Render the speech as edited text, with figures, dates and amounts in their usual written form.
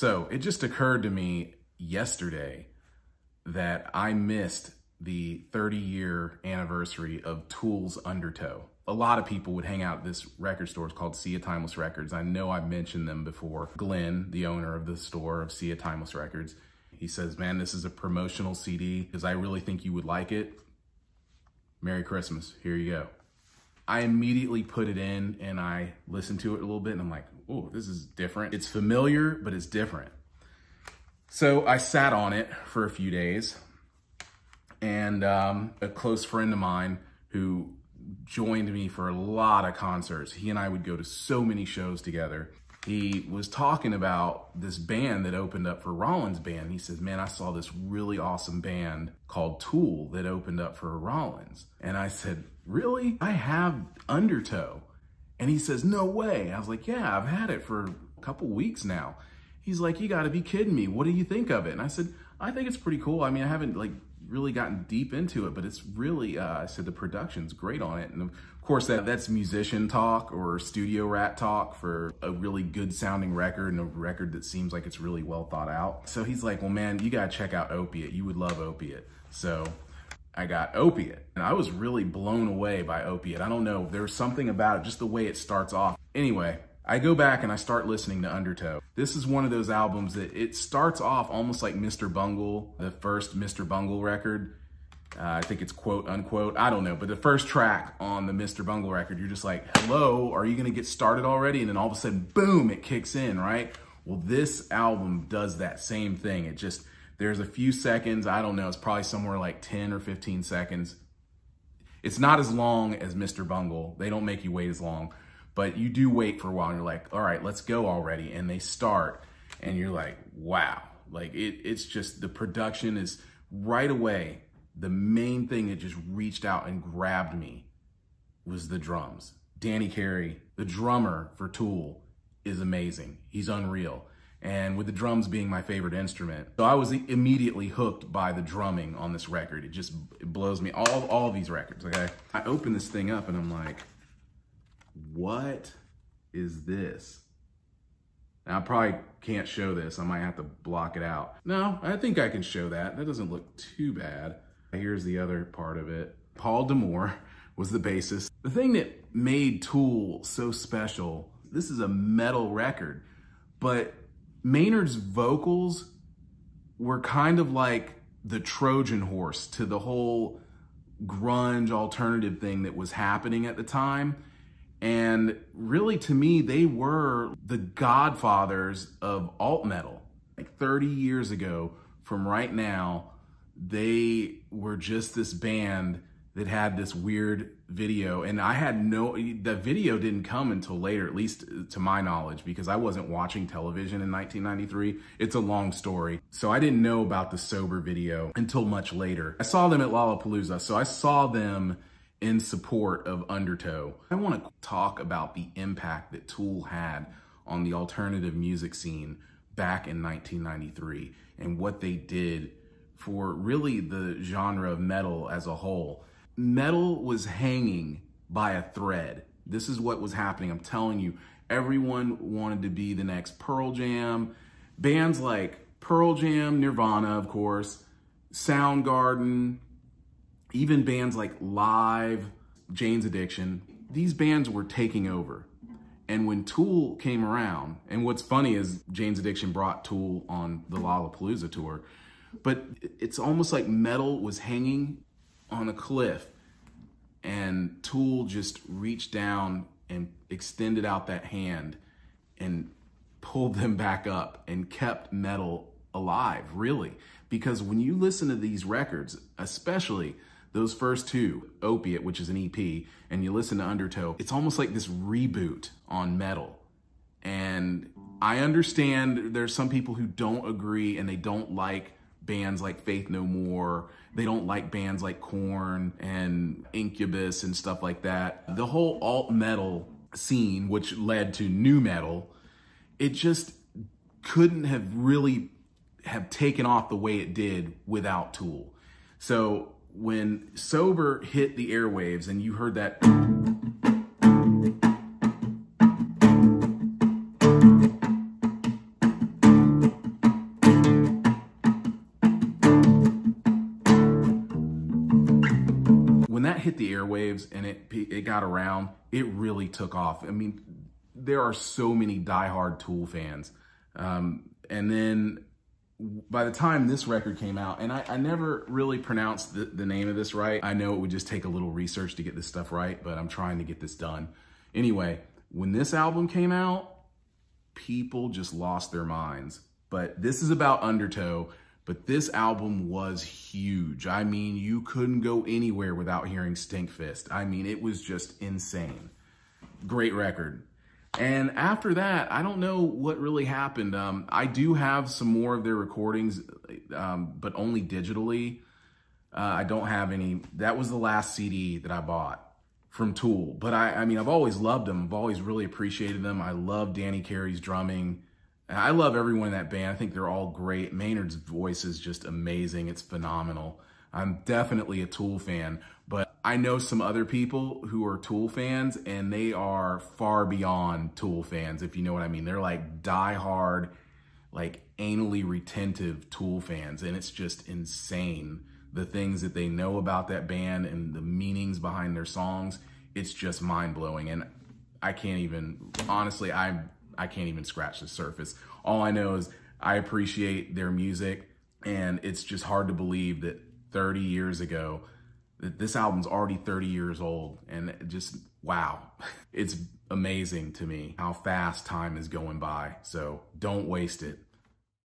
So it just occurred to me yesterday that I missed the 30-year anniversary of Tool's Undertow. A lot of people would hang out at this record store. It's called Sea of Timeless Records. I know I've mentioned them before. Glenn, the owner of the store of Sea of Timeless Records, he says, man, this is a promotional CD because I really think you would like it. Merry Christmas, here you go. I immediately put it in and I listened to it a little bit and I'm like, oh, this is different. It's familiar, but it's different. So I sat on it for a few days, and a close friend of mine who joined me for a lot of concerts, he and I would go to so many shows together. He was talking about this band that opened up for Rollins' band. He says, man, I saw this really awesome band called Tool that opened up for Rollins. And I said, really? I have Undertow. And he says, no way. I was like, yeah, I've had it for a couple weeks now. He's like, you gotta be kidding me. What do you think of it? And I said, I think it's pretty cool. I mean, I haven't really gotten deep into it, but it's really, I said the production's great on it. And of course that's musician talk or studio rat talk for a really good sounding record and a record that seems like it's really well thought out. So he's like, well, man, you gotta check out Opiate. You would love Opiate. So I got Opiate and I was really blown away by Opiate. I don't know, there's something about it, just the way it starts off. Anyway, I go back and I start listening to Undertow. This is one of those albums that it starts off almost like Mr. Bungle, the first Mr. Bungle record. I think it's quote unquote, I don't know, but the first track on the Mr. Bungle record, you're just like, hello, are you gonna get started already? And then all of a sudden, boom, it kicks in, right? Well, this album does that same thing. It just, there's a few seconds, I don't know, it's probably somewhere like 10 or 15 seconds. It's not as long as Mr. Bungle. They don't make you wait as long. But you do wait for a while and you're like, all right, let's go already. And they start and you're like, wow. Like it's just, the production is right away. The main thing that just reached out and grabbed me was the drums. Danny Carey, the drummer for Tool, is amazing. He's unreal. And with the drums being my favorite instrument. So I was immediately hooked by the drumming on this record. It blows me, all of these records, okay? I open this thing up and I'm like, what is this? Now, I probably can't show this. I might have to block it out. No, I think I can show that. That doesn't look too bad. Here's the other part of it. Paul D'Amour was the bassist. The thing that made Tool so special, this is a metal record, but Maynard's vocals were kind of like the Trojan horse to the whole grunge alternative thing that was happening at the time. And really, to me, they were the godfathers of alt metal. Like 30 years ago from right now, they were just this band that had this weird video. And I had the video didn't come until later, at least to my knowledge, because I wasn't watching television in 1993. It's a long story. So I didn't know about the sober video until much later. I saw them at Lollapalooza. So I saw them in support of Undertow. I want to talk about the impact that Tool had on the alternative music scene back in 1993 and what they did for really the genre of metal as a whole. Metal was hanging by a thread. This is what was happening. I'm telling you, everyone wanted to be the next Pearl Jam. Bands like Pearl Jam, Nirvana, of course, Soundgarden, even bands like Live, Jane's Addiction, these bands were taking over. And when Tool came around, and what's funny is Jane's Addiction brought Tool on the Lollapalooza tour, but it's almost like metal was hanging on a cliff and Tool just reached down and extended out that hand and pulled them back up and kept metal alive, really. Because when you listen to these records, especially those first two, Opiate, which is an EP, and you listen to Undertow, it's almost like this reboot on metal. And I understand there's some people who don't agree and they don't like bands like Faith No More. They don't like bands like Korn and Incubus and stuff like that. The whole alt metal scene, which led to nu metal, it just couldn't have really have taken off the way it did without Tool. So when Sober hit the airwaves and you heard that, hit the airwaves and it got around, it really took off. I mean, there are so many diehard Tool fans. And then by the time this record came out, and I never really pronounced the name of this right. I know it would just take a little research to get this stuff right, but I'm trying to get this done. Anyway, when this album came out, people just lost their minds. But this is about Undertow, but this album was huge. I mean, you couldn't go anywhere without hearing Stinkfist. I mean, it was just insane. Great record. And after that, I don't know what really happened. I do have some more of their recordings, but only digitally. I don't have any. That was the last CD that I bought from Tool. But I mean, I've always loved them. I've always really appreciated them. I love Danny Carey's drumming. I love everyone in that band. I think they're all great. Maynard's voice is just amazing. It's phenomenal. I'm definitely a Tool fan, but I know some other people who are Tool fans, and they are far beyond Tool fans, if you know what I mean. They're like diehard, like anally retentive Tool fans, and it's just insane. The things that they know about that band and the meanings behind their songs, it's just mind-blowing. And I can't even, honestly, I can't even scratch the surface. All I know is I appreciate their music, and it's just hard to believe that 30 years ago, that this album's already 30 years old, and just, wow. It's amazing to me how fast time is going by, so don't waste it.